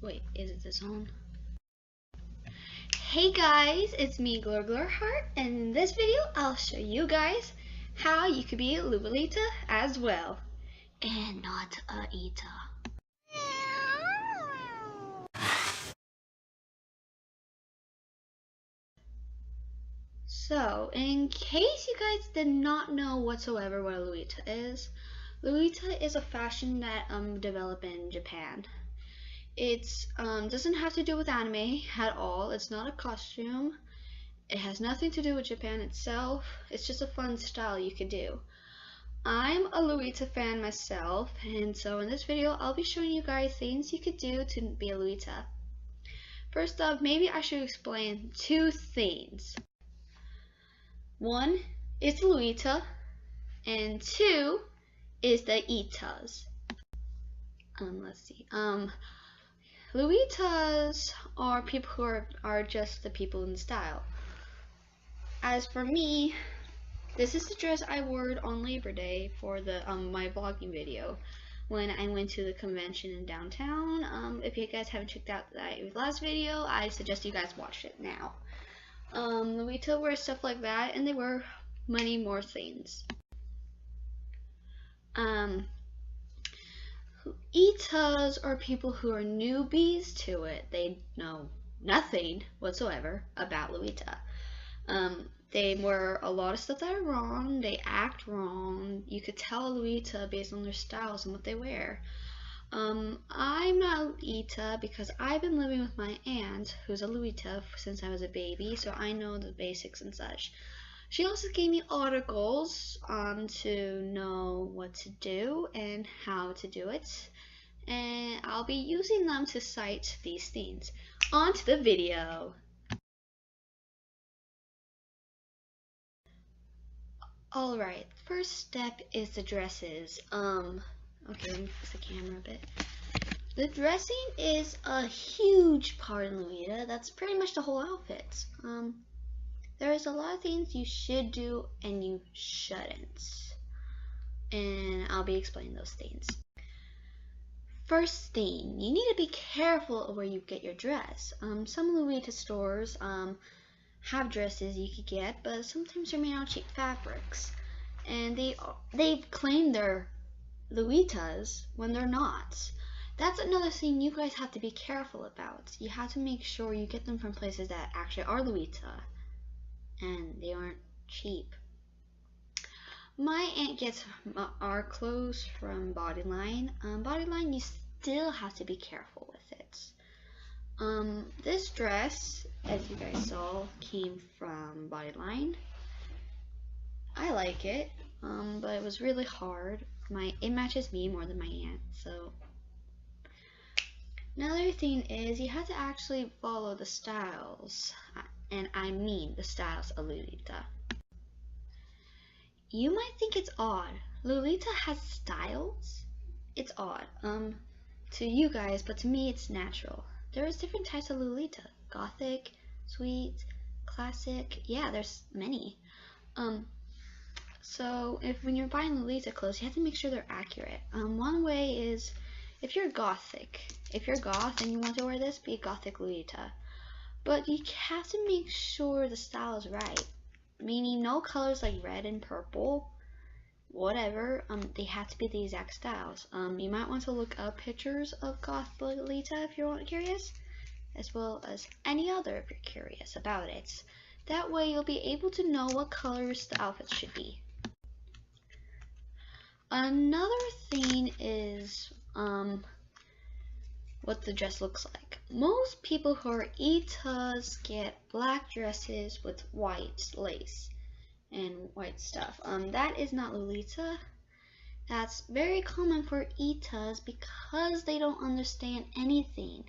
Wait, is it this on? Hey guys, it's me, Heart, and in this video, I'll show you guys how you could be Lolita as well, and not a Ita. So, in case you guys did not know whatsoever what a Lolita is a fashion that developed in Japan. It's doesn't have to do with anime at all. It's not a costume. It has nothing to do with Japan itself. It's just a fun style you could do. I'm a Lolita fan myself, and so in this video I'll be showing you guys things you could do to be a Lolita. First up, maybe I should explain two things. One is the Lolita, and two is the Itas. Let's see. Lolitas are people who are just the people in style. As for me, this is the dress I wore on Labor Day for the my vlogging video when I went to the convention in downtown. If you guys haven't checked out that last video, I suggest you guys watch it now. Lolita wear stuff like that, and they wear many more things. Itas are people who are newbies to it. They know nothing whatsoever about Lolita. They wear a lot of stuff that are wrong. They act wrong. You could tell a Lolita based on their styles and what they wear. I'm not a Lolita because I've been living with my aunt, who's a Lolita, since I was a baby, so I know the basics and such. She also gave me articles to know what to do and how to do it, and I'll be using them to cite these things. On to the video. Alright, first step is the dresses. Okay, let me fix the camera a bit. The dressing is a huge part in Lolita. That's pretty much the whole outfit. There's a lot of things you should do and you shouldn't. And I'll be explaining those things. First thing, you need to be careful of where you get your dress. Some Lolita stores have dresses you could get, but sometimes they're made out of cheap fabrics. And they claim they're Lolitas when they're not. That's another thing you guys have to be careful about. You have to make sure you get them from places that actually are Lolita, and they aren't cheap. My aunt gets our clothes from Bodyline. Bodyline, you still have to be careful with it. This dress, as you guys saw, came from Bodyline. I like it, but it was really hard. It matches me more than my aunt, so. Another thing is you have to actually follow the styles, and I mean the styles of Lolita. You might think it's odd. Lolita has styles? It's odd, to you guys, but to me it's natural. There's different types of Lolita. Gothic, sweet, classic, yeah, there's many. So when you're buying Lolita clothes, you have to make sure they're accurate. One way is, if you're goth and you want to wear this, be a gothic Lolita. But you have to make sure the style is right. Meaning no colors like red and purple, whatever, they have to be the exact styles. You might want to look up pictures of goth Lolita if you're curious, as well as any other if you're curious about it. That way you'll be able to know what colors the outfits should be. Another thing is what the dress looks like. Most people who are Itas get black dresses with white lace and white stuff. That is not Lolita. That's very common for Itas because they don't understand anything.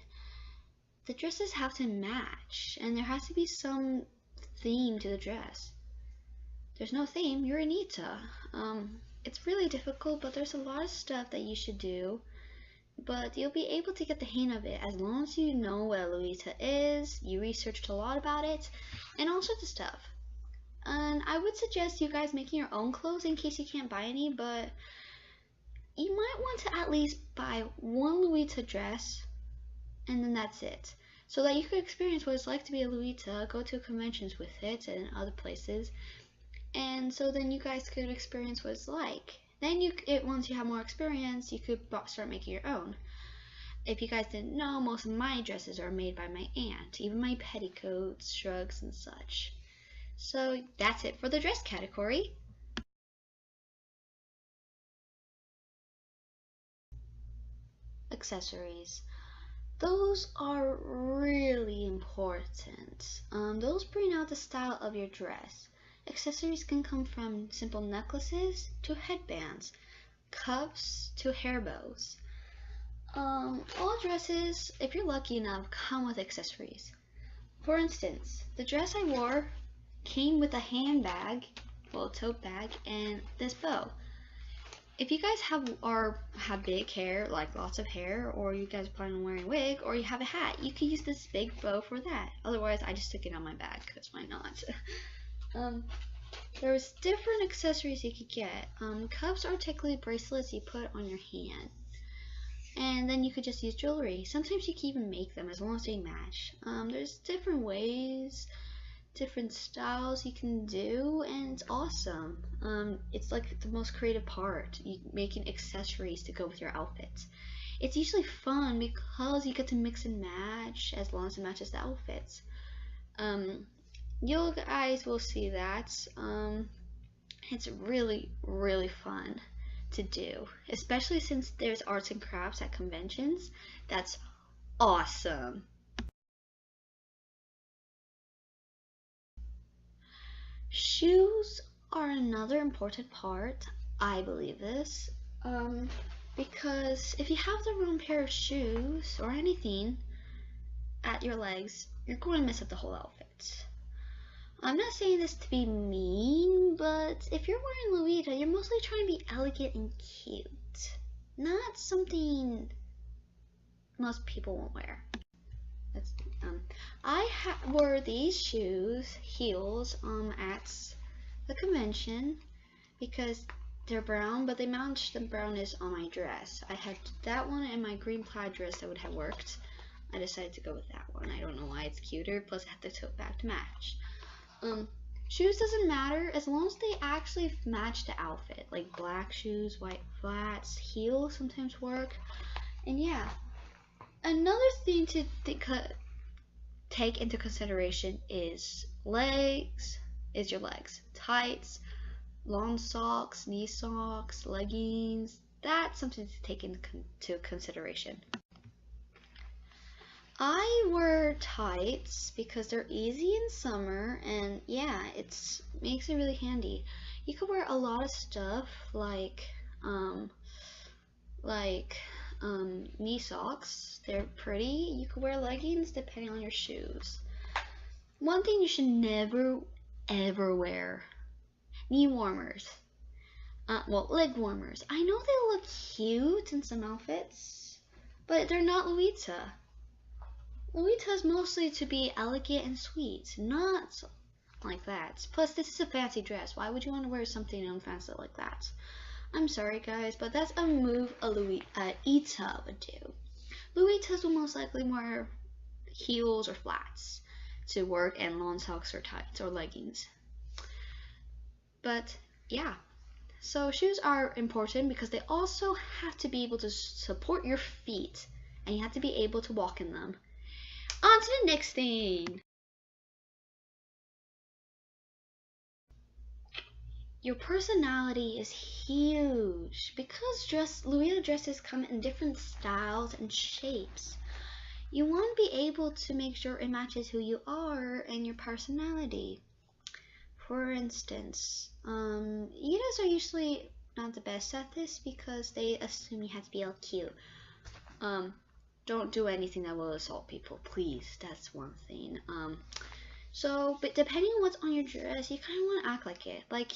The dresses have to match, and there has to be some theme to the dress. There's no theme, you're an Ita. It's really difficult, but there's a lot of stuff that you should do. But you'll be able to get the hang of it as long as you know what a Lolita is, you researched a lot about it, and all sorts of stuff. And I would suggest you guys making your own clothes in case you can't buy any, but you might want to at least buy one Lolita dress and then that's it. So that you could experience what it's like to be a Lolita, go to conventions with it and other places, and so then you guys could experience what it's like. Then once you have more experience, you could start making your own. If you guys didn't know, most of my dresses are made by my aunt, even my petticoats, shrugs, and such. So that's it for the dress category. Accessories. Those are really important. Those bring out the style of your dress. Accessories can come from simple necklaces to headbands, cuffs to hair bows. All dresses, if you're lucky enough, come with accessories. For instance, the dress I wore came with a handbag, well, a tote bag, and this bow. If you guys have big hair, like lots of hair, or you guys plan on wearing a wig, or you have a hat, you can use this big bow for that. Otherwise, I just took it on my bag, because why not? There's different accessories you could get. Cuffs are technically bracelets you put on your hand. And then you could just use jewelry. Sometimes you can even make them as long as they match. There's different ways, different styles you can do, and it's awesome. It's like the most creative part, making accessories to go with your outfits. It's usually fun because you get to mix and match as long as it matches the outfits. You guys will see that. It's really, really fun to do, especially since there's arts and crafts at conventions. That's awesome. Shoes are another important part. I believe this, because if you have the wrong pair of shoes or anything at your legs, you're going to mess up the whole outfit. I'm not saying this to be mean, but if you're wearing Lolita, you're mostly trying to be elegant and cute, not something most people won't wear. I wore these heels, at the convention because they're brown, but they matched the brownness on my dress. I had that one and my green plaid dress that would have worked. I decided to go with that one. I don't know why, it's cuter, plus I have the tote bag to match. Shoes doesn't matter as long as they actually match the outfit, like black shoes, white flats, heels sometimes work. And yeah, another thing to take into consideration is your legs. Tights, long socks, knee socks, leggings. That's something to take into consideration. I wear tights because they're easy in summer, and yeah, it makes it really handy. You could wear a lot of stuff like knee socks. They're pretty. You could wear leggings depending on your shoes. One thing you should never ever wear: knee warmers. Leg warmers. I know they look cute in some outfits, but they're not Lolita. Lolita is mostly to be elegant and sweet, not like that. Plus, this is a fancy dress. Why would you want to wear something unfancy like that? I'm sorry, guys, but that's a move a Lolita would do. Lolitas will most likely wear heels or flats to work, and long socks or tights or leggings. But yeah, so shoes are important because they also have to be able to support your feet, and you have to be able to walk in them. On to the next thing. Your personality is huge because Lolita dresses come in different styles and shapes. You want to be able to make sure it matches who you are and your personality. For instance, Edas are usually not the best at this because they assume you have to be all cute. Don't do anything that will assault people, please. That's one thing. But depending on what's on your dress, you kind of want to act like it. Like,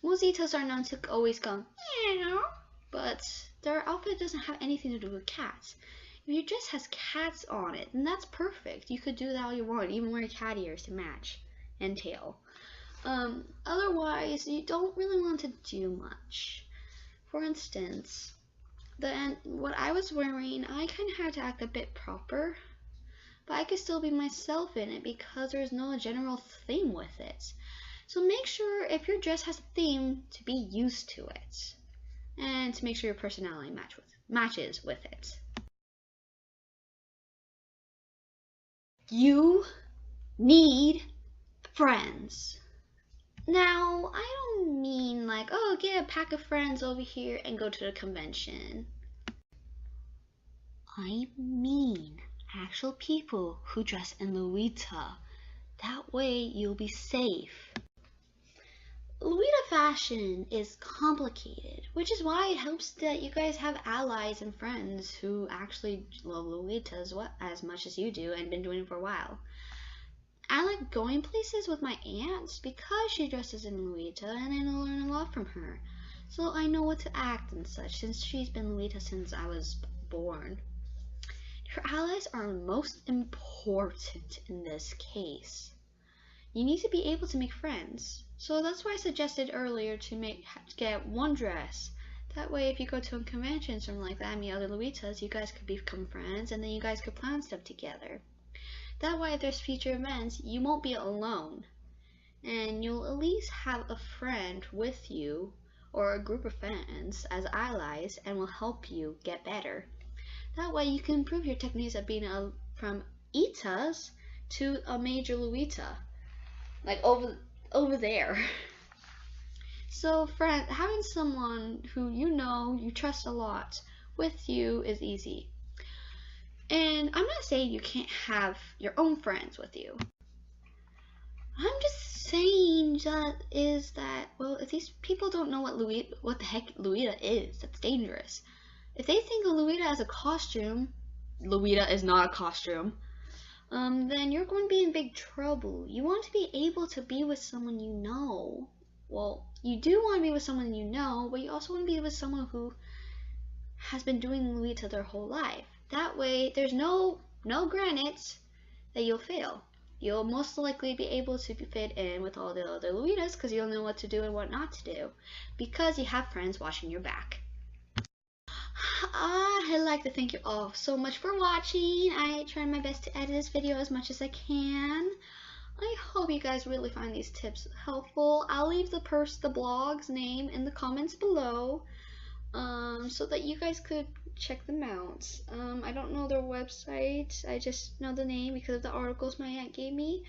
most Etas are known to always go, meow, but their outfit doesn't have anything to do with cats. If your dress has cats on it, then that's perfect. You could do that all you want, even wear cat ears to match, and tail. Otherwise, you don't really want to do much. For instance, then what I was wearing, I kind of had to act a bit proper, but I could still be myself in it because there's no general theme with it. So make sure if your dress has a theme to be used to it, and to make sure your personality matches with it. You need friends. Now, I don't mean like, oh, get a pack of friends over here and go to the convention. I mean actual people who dress in Lolita. That way you'll be safe. Lolita fashion is complicated, which is why it helps that you guys have allies and friends who actually love Lolita as much as you do and been doing it for a while. I like going places with my aunt because she dresses in Lolita and I learn a lot from her. So I know what to act and such since she's been Lolita since I was born. Your allies are most important in this case. You need to be able to make friends. So that's why I suggested earlier to get one dress. That way if you go to a convention or something like that and meet other Lolitas, you guys could become friends and then you guys could plan stuff together. That way if there's future events, you won't be alone. And you'll at least have a friend with you or a group of friends as allies and will help you get better. That way you can improve your techniques of being from Itas to a major Lolita. Like over there. So having someone who you know you trust a lot with you is easy. And I'm not saying you can't have your own friends with you. I'm just saying well, if these people don't know what the heck Lolita is, that's dangerous. If they think of Lolita as a costume, Lolita is not a costume. Then you're going to be in big trouble. You want to be able to be with someone you know. Well, you do want to be with someone you know, but you also want to be with someone who has been doing Lolita their whole life. That way, there's no granite that you'll fail. You'll most likely be able to fit in with all the other Lolitas because you'll know what to do and what not to do because you have friends watching your back. I'd like to thank you all so much for watching. I tried my best to edit this video as much as I can. I hope you guys really find these tips helpful. I'll leave the blog's name in the comments below so that you guys could check them out. I don't know their website. I just know the name because of the articles my aunt gave me.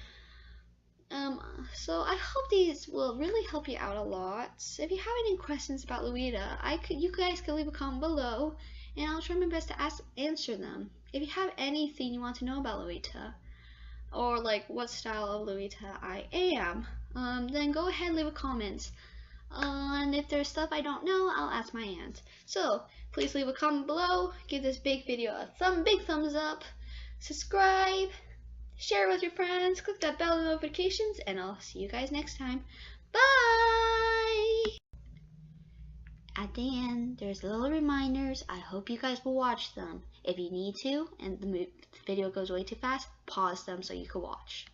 So I hope these will really help you out a lot. If you have any questions about Lolita, you guys can leave a comment below, and I'll try my best to answer them. If you have anything you want to know about Lolita, or like what style of Lolita I am, then go ahead and leave a comment. And if there's stuff I don't know, I'll ask my aunt. So please leave a comment below, give this big video a big thumbs up, subscribe, share with your friends, click that bell notifications, and I'll see you guys next time. Bye! At the end, there's little reminders. I hope you guys will watch them. If you need to, and the video goes way too fast, pause them so you can watch.